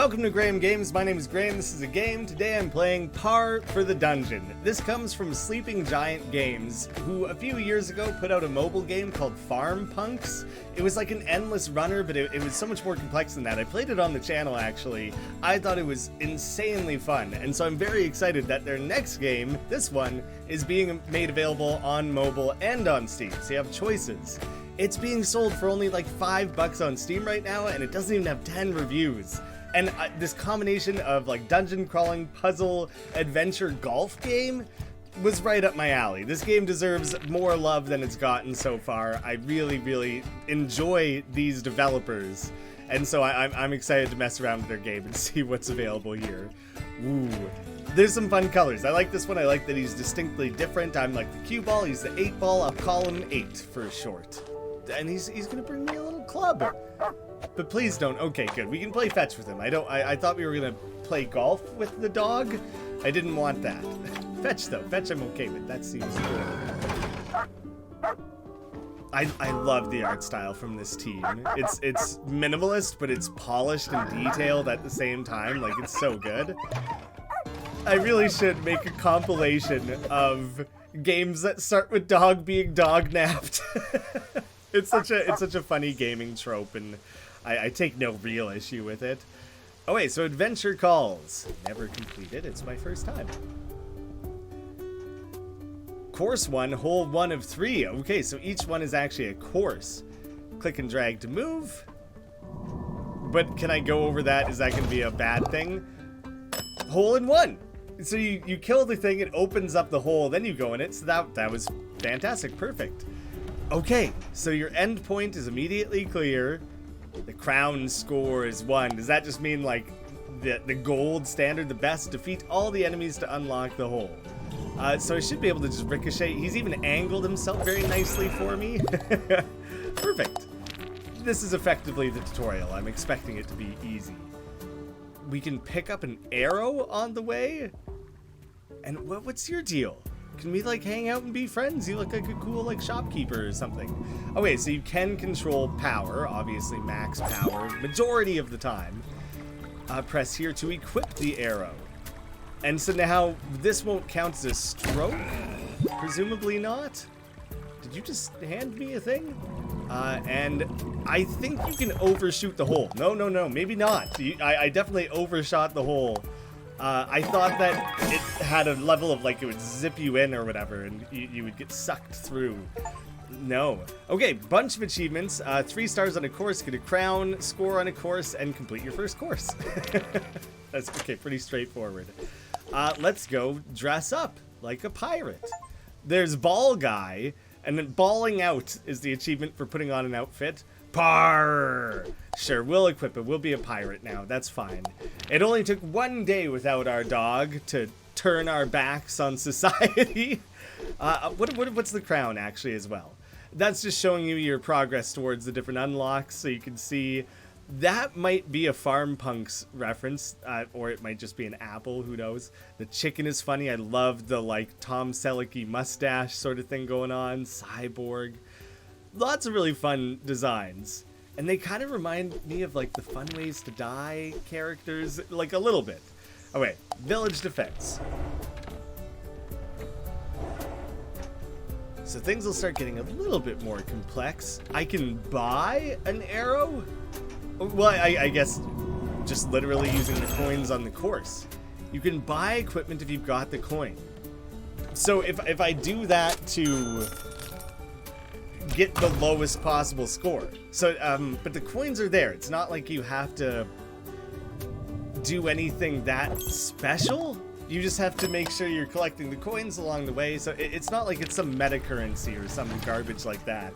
Welcome to Graeme Games. My name is Graeme. This is a game. Today I'm playing Par for the Dungeon. This comes from Sleeping Giant Games, who a few years ago put out a mobile game called Farm Punks. It was like an endless runner, but it was so much more complex than that. I played it on the channel, actually. I thought it was insanely fun, and so I'm very excited that their next game, this one, is being made available on mobile and on Steam, so you have choices. It's being sold for only like $5 on Steam right now, and it doesn't even have 10 reviews. And this combination of like dungeon crawling, puzzle, adventure, golf game was right up my alley. This game deserves more love than it's gotten so far. I really, really enjoy these developers. And so I'm excited to mess around with their game and see what's available here. Ooh. There's some fun colors. I like this one. I like that he's distinctly different. I'm like the cue ball. He's the 8 ball. I'll call him 8 for short. And he's gonna bring me a little club. But please don't. Okay, good. We can play fetch with him. I thought we were gonna play golf with the dog. I didn't want that. Fetch though. Fetch I'm okay with. That seems cool. I love the art style from this team. It's minimalist, but it's polished and detailed at the same time. Like, it's so good. I really should make a compilation of games that start with dog being dog napped. It's such a funny gaming trope, and I take no real issue with it. Oh wait, so adventure calls. Never completed. It's my first time. Course 1, hole 1 of 3. Okay, so each one is actually a course. Click and drag to move. But can I go over that? Is that going to be a bad thing? Hole in 1. So you kill the thing, it opens up the hole, then you go in it. So that was fantastic. Perfect. Okay, so your end point is immediately clear. The crown score is 1. Does that just mean like the gold standard, the best? Defeat all the enemies to unlock the hole. So I should be able to just ricochet. He's even angled himself very nicely for me. Perfect. This is effectively the tutorial. I'm expecting it to be easy. We can pick up an arrow on the way. And what's your deal? Can we like hang out and be friends? You look like a cool like shopkeeper or something. Okay, so you can control power, obviously max power, majority of the time. Press here to equip the arrow. And so now this won't count as a stroke? Presumably not. Did you just hand me a thing? And I think you can overshoot the hole. No, maybe not. I definitely overshot the hole. I thought that it had a level of like it would zip you in or whatever, and you would get sucked through. No. Okay, bunch of achievements. 3 stars on a course, get a crown, score on a course, and complete your first course. That's okay, pretty straightforward. Let's go dress up like a pirate. There's Ball Guy, and then Balling Out is the achievement for putting on an outfit. Parr! Sure, we'll equip it. We'll be a pirate now. That's fine. It only took 1 day without our dog to turn our backs on society. What's the crown, actually, as well? That's just showing you your progress towards the different unlocks, so you can see that might be a Farm Punks reference, or it might just be an apple, who knows. The chicken is funny. I love the, like, Tom Selleck-y mustache sort of thing going on. Cyborg. Lots of really fun designs. And they kind of remind me of, like, the Fun Ways to Die characters, like, a little bit. Okay, village defense. So things will start getting a little bit more complex. I can buy an arrow? Well, I guess just literally using the coins on the course. You can buy equipment if you've got the coin. So if I do that to get the lowest possible score. So, but the coins are there. It's not like you have to do anything that special. You just have to make sure you're collecting the coins along the way. So it's not like it's some meta currency or some garbage like that.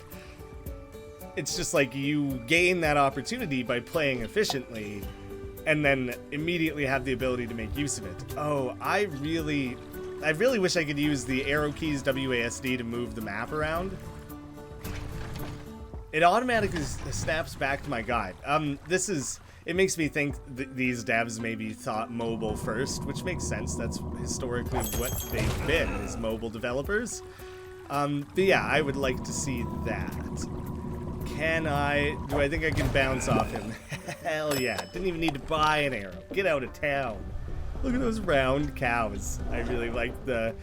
It's just like you gain that opportunity by playing efficiently and then immediately have the ability to make use of it. Oh, I really wish I could use the arrow keys WASD to move the map around. It automatically snaps back to my guide. It makes me think these devs maybe thought mobile first, which makes sense. That's historically what they've been, is mobile developers. But yeah, I would like to see that. Do I think I can bounce off him? Hell yeah. Didn't even need to buy an arrow. Get out of town. Look at those round cows. I really like the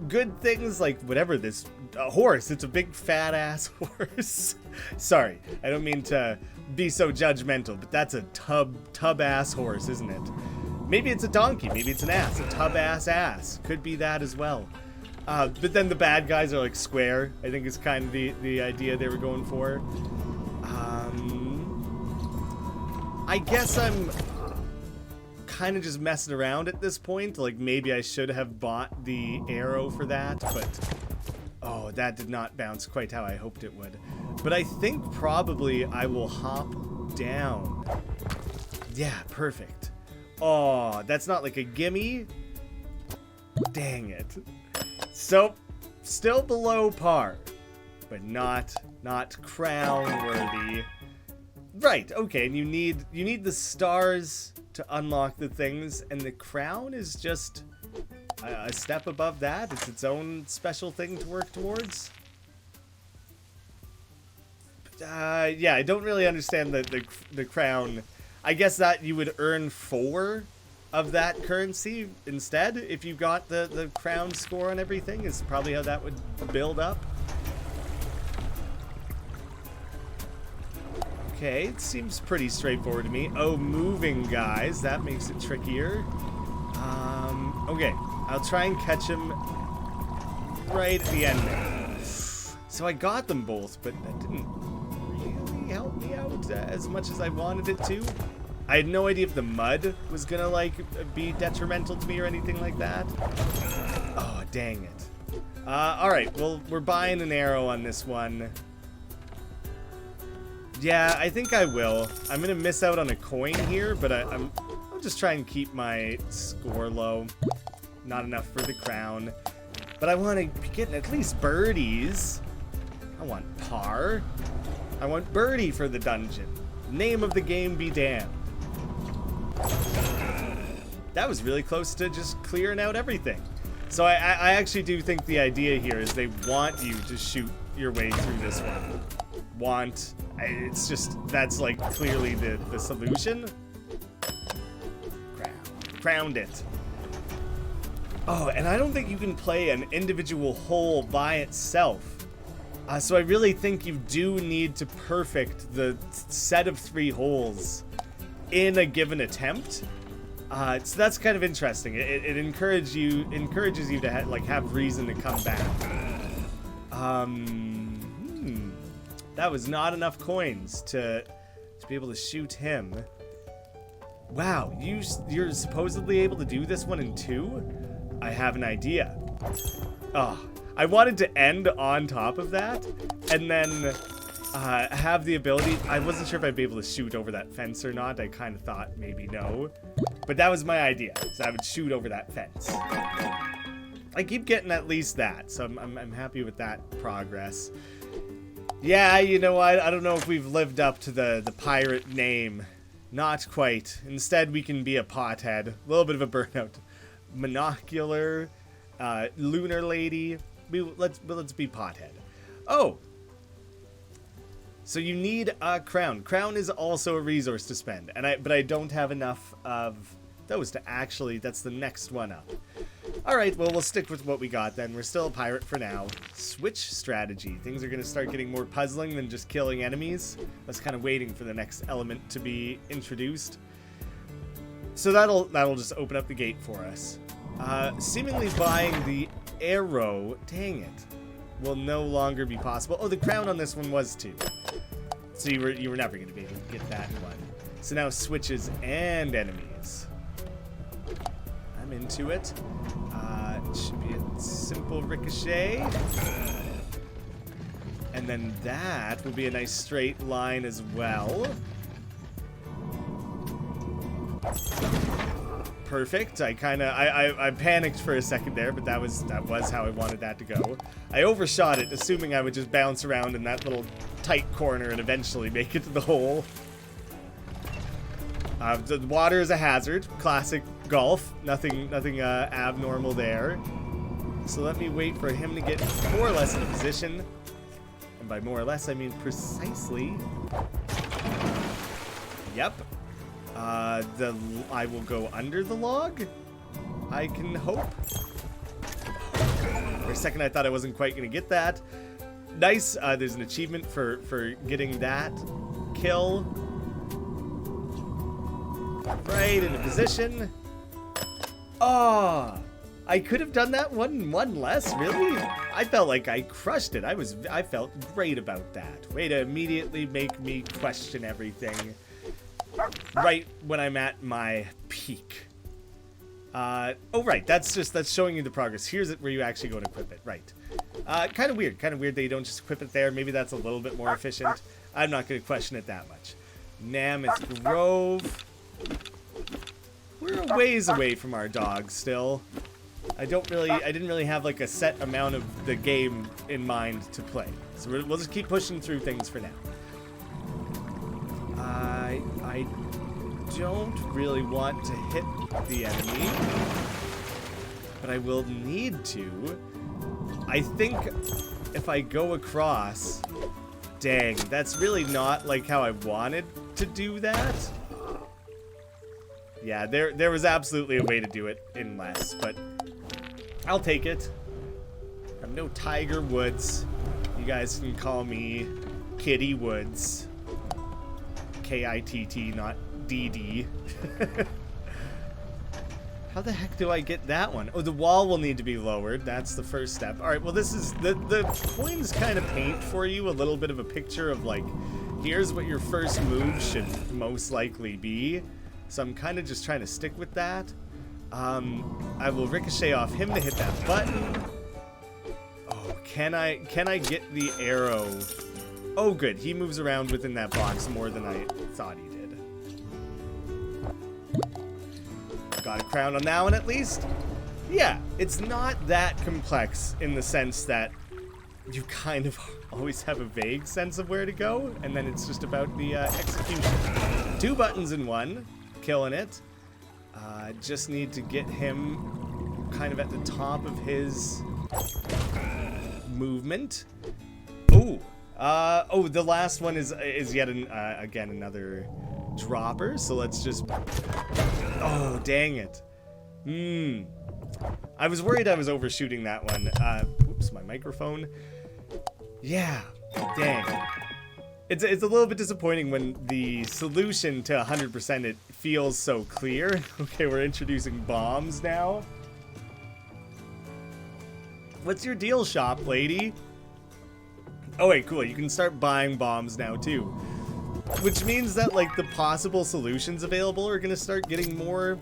good things like whatever this horse. It's a big fat ass horse. Sorry, I don't mean to be so judgmental, but that's a tub ass horse, isn't it? Maybe it's a donkey. Maybe it's an ass. A tub ass. Could be that as well. But then the bad guys are like square. I think is kind of the idea they were going for. I guess I'm kind of just messing around at this point. Like maybe I should have bought the arrow for that, but oh, that did not bounce quite how I hoped it would. But I think probably I will hop down. Yeah, perfect. Oh, that's not like a gimme. Dang it. So, still below par, but not crown worthy. Right, okay, and you need the stars to unlock the things, and the crown is just a step above that. It's its own special thing to work towards. Yeah, I don't really understand the crown. I guess that you would earn 4 of that currency instead if you got the crown score on everything is probably how that would build up. Okay, it seems pretty straightforward to me. Oh, moving guys, that makes it trickier. Okay, I'll try and catch him right at the end there. So I got them both, but that didn't really help me out as much as I wanted it to. I had no idea if the mud was gonna like be detrimental to me or anything like that. Oh, dang it. Alright, well, we're buying an arrow on this one. Yeah, I think I will. I'm gonna miss out on a coin here, but I'll just try and keep my score low. Not enough for the crown. But I want to be getting at least birdies. I want par. I want birdie for the dungeon. Name of the game be damned. That was really close to just clearing out everything. So I actually do think the idea here is they want you to shoot your way through this one. It's just, that's like clearly the solution. Crowned it. Oh, and I don't think you can play an individual hole by itself. So I really think you do need to perfect the set of 3 holes in a given attempt. So that's kind of interesting. It encourages you to have reason to come back. That was not enough coins to be able to shoot him. Wow, you're supposedly able to do this one in 2? I have an idea. Oh, I wanted to end on top of that, and then have the ability. I wasn't sure if I'd be able to shoot over that fence or not. I kind of thought maybe no, but that was my idea. So I would shoot over that fence. I keep getting at least that, so I'm happy with that progress. Yeah, you know, I don't know if we've lived up to the pirate name. Not quite. Instead, we can be a pothead. A little bit of a burnout. Monocular, lunar lady. Let's be pothead. Oh. So you need a crown. Crown is also a resource to spend, but I don't have enough of those to actually. That's the next one up. All right, well, we'll stick with what we got then. We're still a pirate for now. Switch strategy. Things are going to start getting more puzzling than just killing enemies. I was kind of waiting for the next element to be introduced. So that'll just open up the gate for us. Seemingly buying the arrow, dang it, will no longer be possible. Oh, the crown on this one was 2. So you were never going to be able to get that one. So now switches and enemies. I'm into it. It should be a simple ricochet. And then that will be a nice straight line as well. Perfect. I panicked for a second there, but that was how I wanted that to go. I overshot it, assuming I would just bounce around in that little tight corner and eventually make it to the hole. The water is a hazard. Classic golf. Nothing abnormal there. So let me wait for him to get more or less in a position. And by more or less, I mean precisely. Yep. I will go under the log. I can hope. For a second, I thought I wasn't quite going to get that. Nice. There's an achievement for getting that kill. Right into position. Oh, I could have done that one less. Really? I felt like I crushed it. I felt great about that. Way to immediately make me question everything. Right when I'm at my peak. Oh, right. That's showing you the progress. Here's it where you actually go and equip it. Right. Kind of weird. Kind of weird that you don't just equip it there. Maybe that's a little bit more efficient. I'm not going to question it that much. Mammoth Grove. We're a ways away from our dog still. I didn't really have like a set amount of the game in mind to play. So we'll just keep pushing through things for now. I don't really want to hit the enemy, but I will need to. I think if I go across, dang, that's really not like how I wanted to do that. Yeah, there was absolutely a way to do it in less, but I'll take it. I'm no Tiger Woods. You guys can call me Kitty Woods. K-I-T-T, not D-D. How the heck do I get that one? Oh, the wall will need to be lowered. That's the first step. All right, well, this is... The coins kind of paint for you a little bit of a picture of, like, here's what your first move should most likely be. So I'm kind of just trying to stick with that. I will ricochet off him to hit that button. Oh, can I get the arrow? Oh, good. He moves around within that box more than I thought he did. Got a crown on that one at least. Yeah, it's not that complex in the sense that you kind of always have a vague sense of where to go, and then it's just about the execution. 2 buttons in one. Killing it. Just need to get him kind of at the top of his movement. Ooh. Oh, the last one is yet again another dropper. So let's just. Oh, dang it. I was worried I was overshooting that one. Oops, my microphone. Yeah. Dang. It's a little bit disappointing when the solution to 100% it feels so clear. Okay, we're introducing bombs now. What's your deal, shop lady? Oh wait, cool. You can start buying bombs now too. Which means that like the possible solutions available are gonna start getting more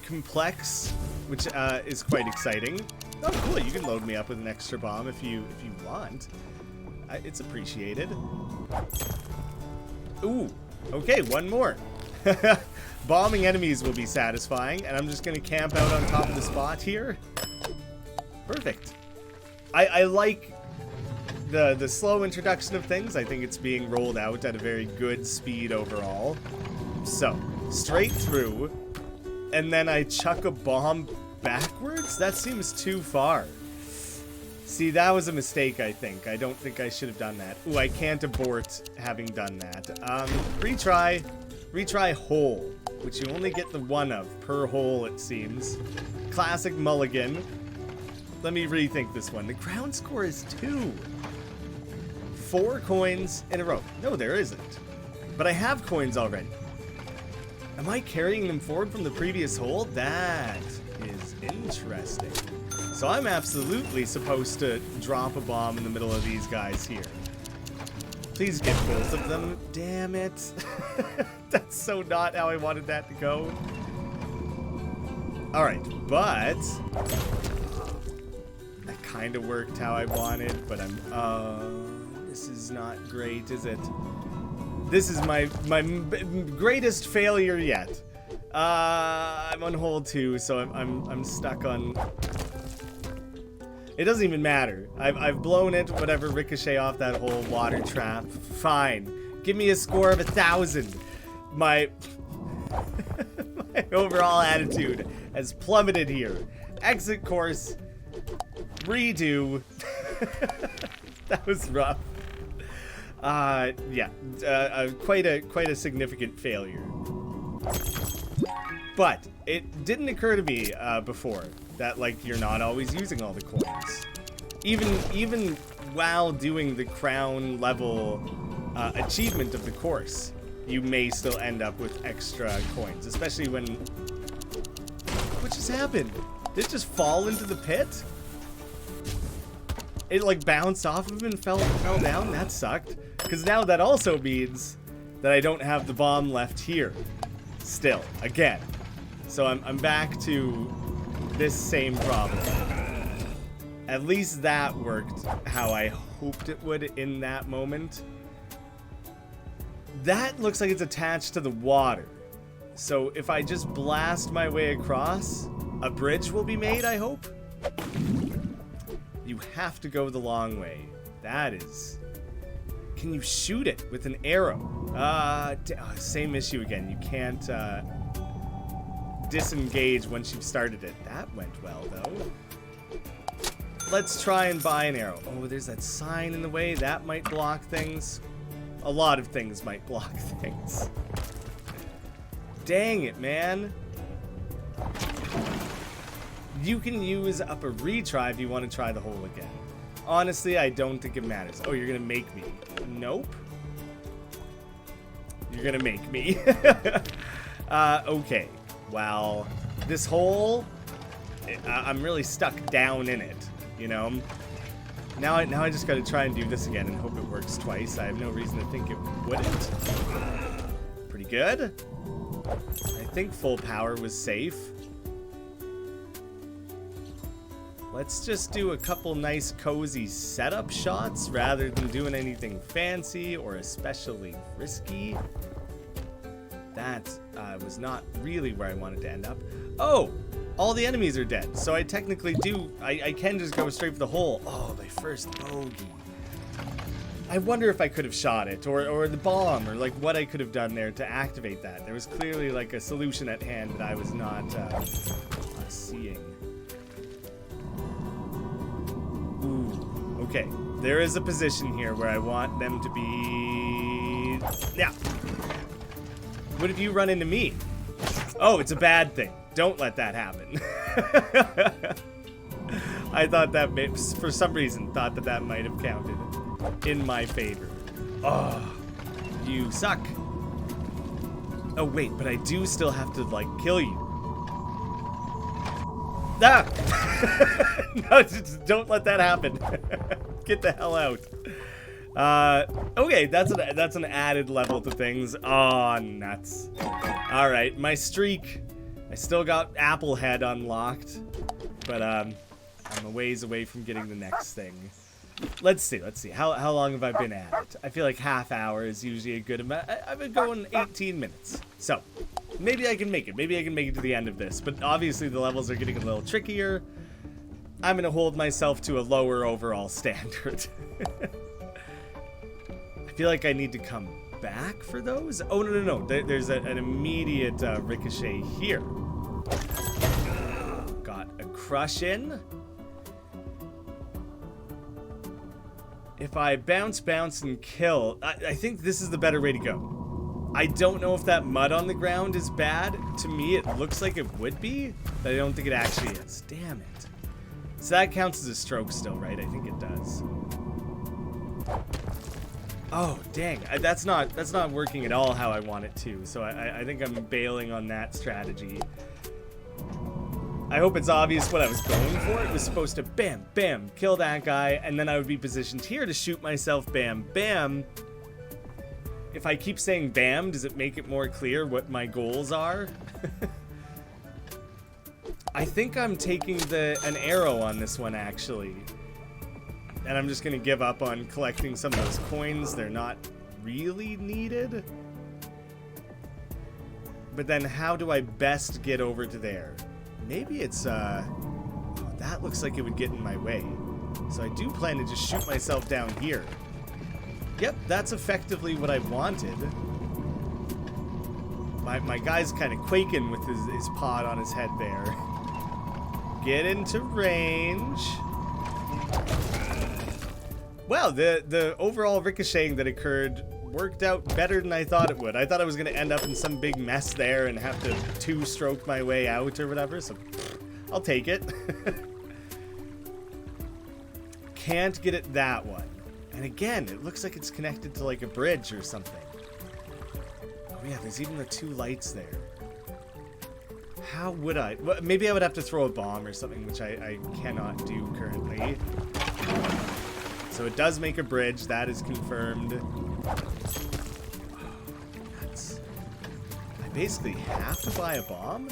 complex, which is quite exciting. Oh cool, you can load me up with an extra bomb if you want. It's appreciated. Ooh, okay, one more. Bombing enemies will be satisfying, and I'm just gonna camp out on top of the spot here. Perfect. I like the slow introduction of things. I think it's being rolled out at a very good speed overall. So, straight through, and then I chuck a bomb backwards? That seems too far. See, that was a mistake, I think. I don't think I should have done that. Ooh, I can't abort having done that. Retry. Retry hole, which you only get the one of per hole, it seems. Classic mulligan. Let me rethink this one. The crown score is 2. 4 coins in a row. No, there isn't. But I have coins already. Am I carrying them forward from the previous hole? That is interesting. So I'm absolutely supposed to drop a bomb in the middle of these guys here. Please get both of them. Damn it. That's so not how I wanted that to go. Alright, but that kind of worked how I wanted, but this is not great, is it? This is my greatest failure yet. I'm on hole 2, so I'm stuck on. It doesn't even matter. I've blown it. Whatever. Ricochet off that whole water trap. Fine. Give me a score of 1,000. My overall attitude has plummeted here. Exit course. Redo. That was rough. Yeah, quite a significant failure. But it didn't occur to me before that, like, you're not always using all the coins. Even while doing the crown level achievement of the course, you may still end up with extra coins, especially when... What just happened? Did it just fall into the pit? It, like, bounced off of him and fell down? That sucked. Because now that also means that I don't have the bomb left here. Still, again. So I'm back to this same problem. At least that worked how I hoped it would in that moment. That looks like it's attached to the water. So if I just blast my way across, a bridge will be made, I hope? You have to go the long way. That is... Can you shoot it with an arrow? Same issue again. You can't disengage once you've started it. That went well, though. Let's try and buy an arrow. Oh, there's that sign in the way. That might block things. A lot of things might block things. Dang it, man. You can use up a retry if you want to try the hole again. Honestly, I don't think it matters. Oh, you're gonna make me. Nope. You're gonna make me. Okay. Well, this hole, I'm really stuck down in it, you know? Now I just gotta try and do this again and hope it works twice. I have no reason to think it wouldn't. Pretty good. I think full power was safe. Let's just do a couple nice cozy setup shots rather than doing anything fancy or especially risky. That was not really where I wanted to end up. Oh, all the enemies are dead. So I technically I can just go straight for the hole. Oh, my first bogey. I wonder if I could have shot it or the bomb or like what I could have done there to activate that. There was clearly like a solution at hand that I was not seeing. Ooh, okay. There is a position here where I want them to be... Yeah. What if you run into me? Oh, it's a bad thing. Don't let that happen. I thought that, for some reason, thought that might have counted in my favor. Oh, you suck. Oh, wait, but I do still have to, like, kill you. Ah! No, just don't let that happen. Get the hell out. Okay, that's an added level to things. Oh, nuts. All right, my streak. I still got Apple Head unlocked, but I'm a ways away from getting the next thing. Let's see. How long have I been at it? I feel like half hour is usually a good amount. I've been going 18 minutes. So, maybe I can make it. Maybe I can make it to the end of this. But obviously the levels are getting a little trickier. I'm going to hold myself to a lower overall standard. I feel like I need to come back for those. Oh, no. There's an immediate ricochet here. Got a crush in. If I bounce, and kill, I think this is the better way to go. I don't know if that mud on the ground is bad. To me, it looks like it would be, but I don't think it actually is. Damn it. So that counts as a stroke still, right? I think it does. Oh, dang. That's not working at all how I want it to. So I think I'm bailing on that strategy. I hope it's obvious what I was going for. It was supposed to bam, bam, kill that guy, and then I would be positioned here to shoot myself bam, bam. If I keep saying bam, does it make it more clear what my goals are? I think I'm taking an arrow on this one, actually. And I'm just going to give up on collecting some of those coins. They're not really needed. But then how do I best get over to there? Maybe it's, oh, that looks like it would get in my way. So I do plan to just shoot myself down here. Yep, that's effectively what I wanted. My guy's kind of quaking with his pod on his head there. Get into range. Wow, the overall ricocheting that occurred worked out better than I thought it would. I thought I was going to end up in some big mess there and have to two-stroke my way out or whatever, so I'll take it. Can't get it that one. And again, it looks like it's connected to like a bridge or something. Oh yeah, there's even the two lights there. How would I? Well, maybe I would have to throw a bomb or something, which I cannot do currently. So it does make a bridge, that is confirmed. Oh, nuts. I basically have to buy a bomb?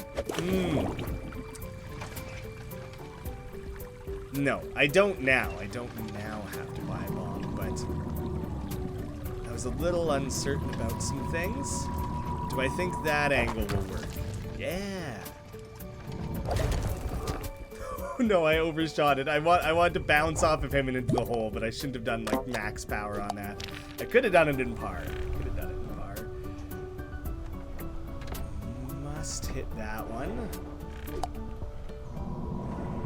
No, I don't now. I don't now have to buy a bomb, but I was a little uncertain about some things. Do I think that angle will work? Yeah. No, I overshot it. I wanted to bounce off of him and into the hole, but I shouldn't have done like max power on that. I could have done it in par. Must hit that one.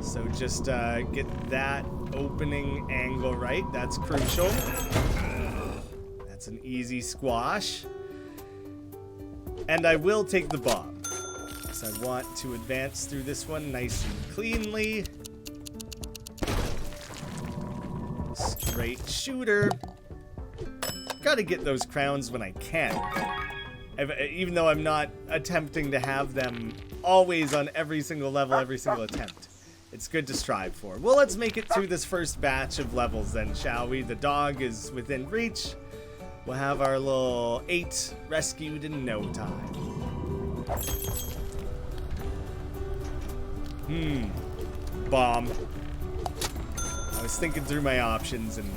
So just get that opening angle right. That's crucial. That's an easy squash. And I will take the bomb. I want to advance through this one nice and cleanly. Straight shooter. Gotta get those crowns when I can. Even though I'm not attempting to have them always on every single level, every single attempt. It's good to strive for. Well, let's make it through this first batch of levels then, shall we? The dog is within reach. We'll have our little 8 rescued in no time. Bomb. I was thinking through my options, and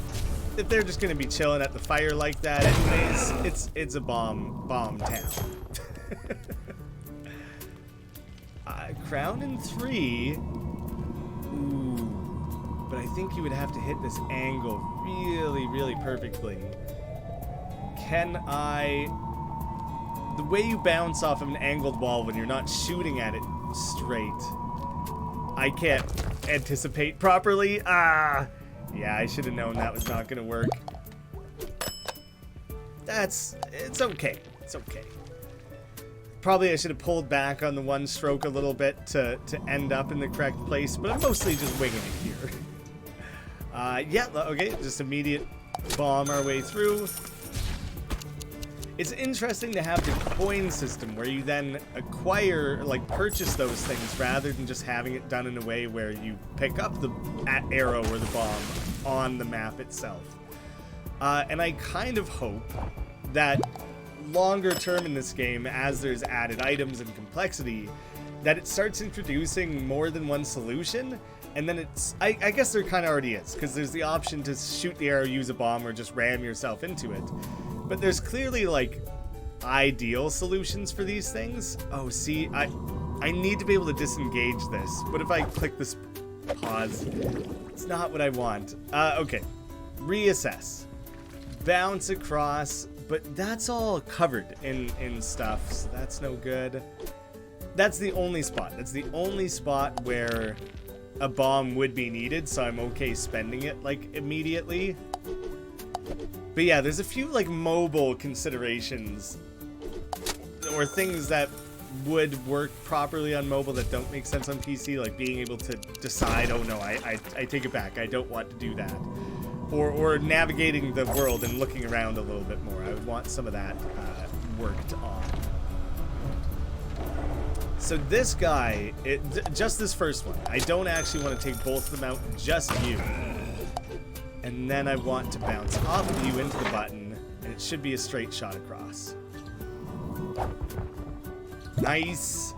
if they're just gonna be chilling at the fire like that anyways, it's a bomb town. Crown in 3. Ooh. But I think you would have to hit this angle really, really perfectly. Can I... The way you bounce off of an angled wall when you're not shooting at it straight, I can't anticipate properly. Yeah, I should have known that was not going to work. It's okay. It's okay. Probably I should have pulled back on the one stroke a little bit to end up in the correct place, but I'm mostly just winging it here. Yeah, okay, just immediate bomb our way through. It's interesting to have the coin system where you then acquire, like purchase those things rather than just having it done in a way where you pick up the arrow or the bomb on the map itself. And I kind of hope that longer term in this game, as there's added items and complexity, that it starts introducing more than one solution. And then it's, I guess there kind of already is, because there's the option to shoot the arrow, use a bomb, or just ram yourself into it. But there's clearly, like, ideal solutions for these things. Oh, see, I need to be able to disengage this. What if I click this pause? It's not what I want. Okay. Reassess. Bounce across, but that's all covered in stuff, so that's no good. That's the only spot. That's the only spot where a bomb would be needed, so I'm okay spending it, like, immediately. But yeah, there's a few, like, mobile considerations or things that would work properly on mobile that don't make sense on PC, like being able to decide, oh no, I take it back, I don't want to do that. Or navigating the world and looking around a little bit more. I would want some of that worked on. So this guy, just this first one, I don't actually want to take both of them out, just you. And then I want to bounce off of you into the button, and it should be a straight shot across. Nice.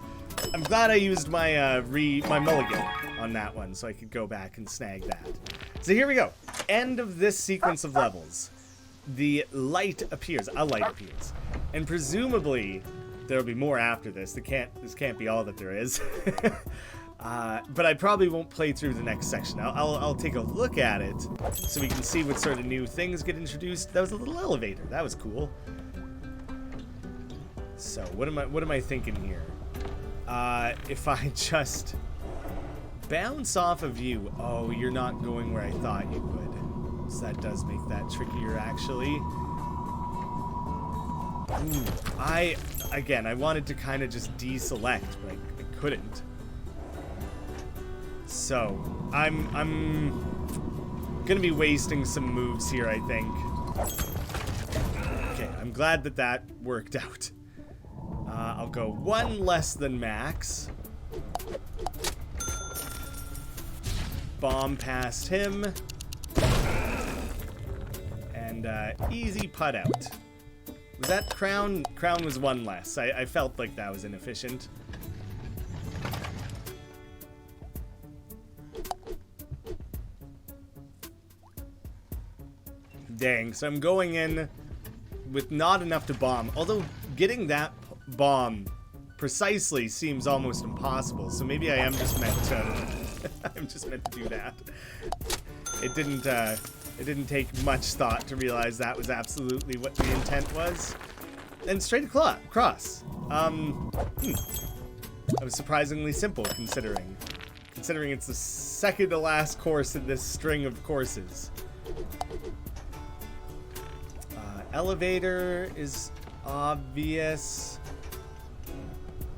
I'm glad I used my my mulligan on that one, so I could go back and snag that. So here we go. End of this sequence of levels. The light appears. A light appears. And presumably, there'll be more after this. This can't be all that there is. But I probably won't play through the next section. I'll take a look at it so we can see what sort of new things get introduced. That was a little elevator. That was cool. So what am I thinking here? If I just bounce off of you, oh, you're not going where I thought you would. So that does make that trickier, actually. Ooh, I wanted to kind of just deselect, but I couldn't. So, I'm gonna be wasting some moves here, I think. Okay, I'm glad that that worked out. I'll go one less than max. Bomb past him. And easy putt out. Was that crown? Crown was one less. I felt like that was inefficient. Dang, so I'm going in with not enough to bomb. Although getting that bomb precisely seems almost impossible. So maybe I am just meant to I'm just meant to do that. It didn't take much thought to realize that was absolutely what the intent was. And straight across. That was surprisingly simple considering it's the second to last course in this string of courses. Elevator is obvious.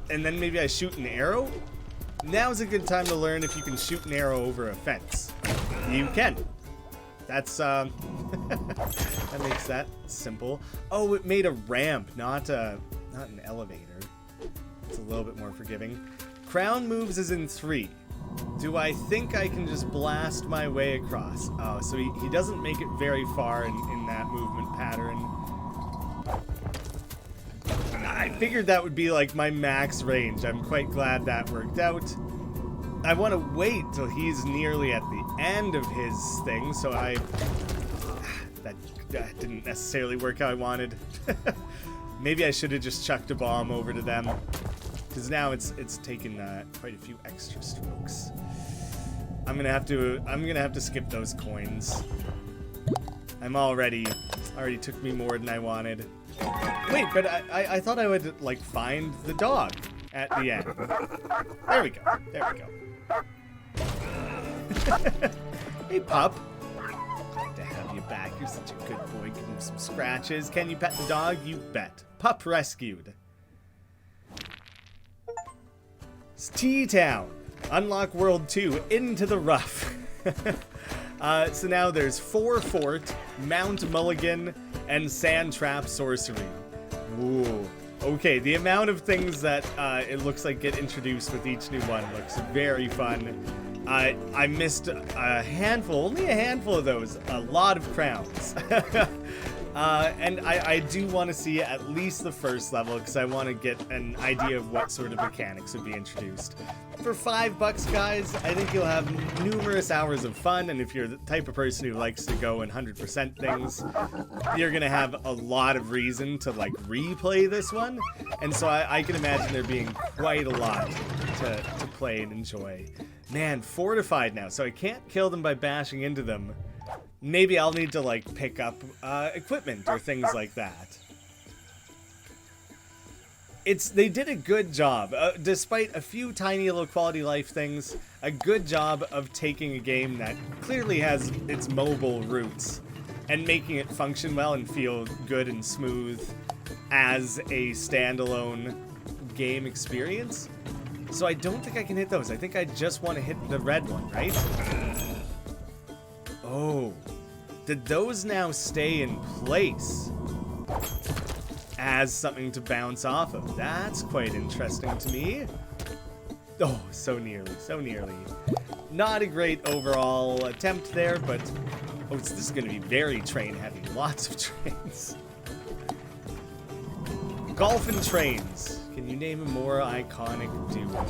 And then maybe I shoot an arrow? Now's a good time to learn if you can shoot an arrow over a fence. You can. That's, that makes that simple. Oh, it made a ramp, not an elevator. It's a little bit more forgiving. Crown moves is in 3. Do I think I can just blast my way across? Oh, so he doesn't make it very far in that movement pattern. I figured that would be like my max range. I'm quite glad that worked out. I want to wait till he's nearly at the end of his thing, so that didn't necessarily work how I wanted. Maybe I should have just chucked a bomb over to them, because now it's taken quite a few extra strokes. I'm gonna have to skip those coins. Already took me more than I wanted. Wait, but I thought I would like find the dog at the end. There we go. Hey, pup. Glad to have you back. You're such a good boy. Give him some scratches. Can you pet the dog? You bet. Pup rescued. It's T-Town. Unlock World 2. Into the Rough. So now there's 4 Fort, Mount Mulligan, and Sand Trap Sorcery. Ooh. Okay, the amount of things that it looks like get introduced with each new one looks very fun. I missed a handful, only a handful of those. A lot of crowns. And I do want to see at least the first level because I want to get an idea of what sort of mechanics would be introduced. For $5, guys, I think you'll have numerous hours of fun, and if you're the type of person who likes to go and 100% things, you're gonna have a lot of reason to like replay this one, and so I can imagine there being quite a lot to play and enjoy. Man, fortified now, so I can't kill them by bashing into them. Maybe I'll need to like pick up equipment or things like that. They did a good job, despite a few tiny little quality life things, a good job of taking a game that clearly has its mobile roots and making it function well and feel good and smooth as a standalone game experience. So I don't think I can hit those. I think I just want to hit the red one, right? Oh, did those now stay in place as something to bounce off of? That's quite interesting to me. Oh, so nearly, so nearly. Not a great overall attempt there, but oh, this is going to be very train heavy. Lots of trains. Golf and trains. Can you name a more iconic duo?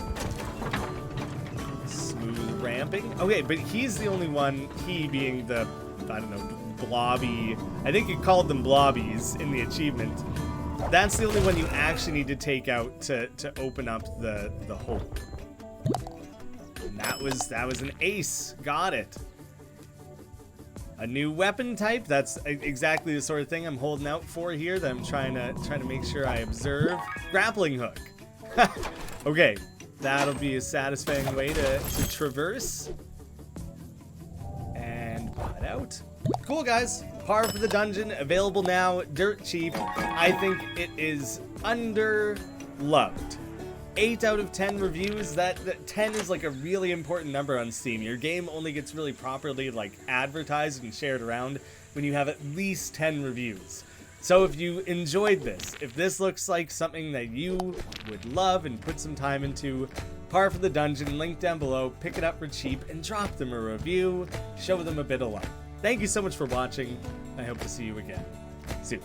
Smooth ramping. Okay, but he's the only one, he being the, I don't know, blobby. I think you called them blobbies in the achievement. That's the only one you actually need to take out to open up the hole. And that was an ace. Got it. A new weapon type. That's exactly the sort of thing I'm holding out for here. That I'm trying to make sure I observe. Grappling hook. Okay, that'll be a satisfying way to traverse. And putt out. out. Cool, guys. Par for the Dungeon, available now, dirt cheap. I think it is under-loved. 8 out of 10 reviews. That 10 is like a really important number on Steam. Your game only gets really properly like advertised and shared around when you have at least 10 reviews. So if you enjoyed this, if this looks like something that you would love and put some time into, Par for the Dungeon, link down below, pick it up for cheap and drop them a review, show them a bit of love. Thank you so much for watching. I hope to see you again soon.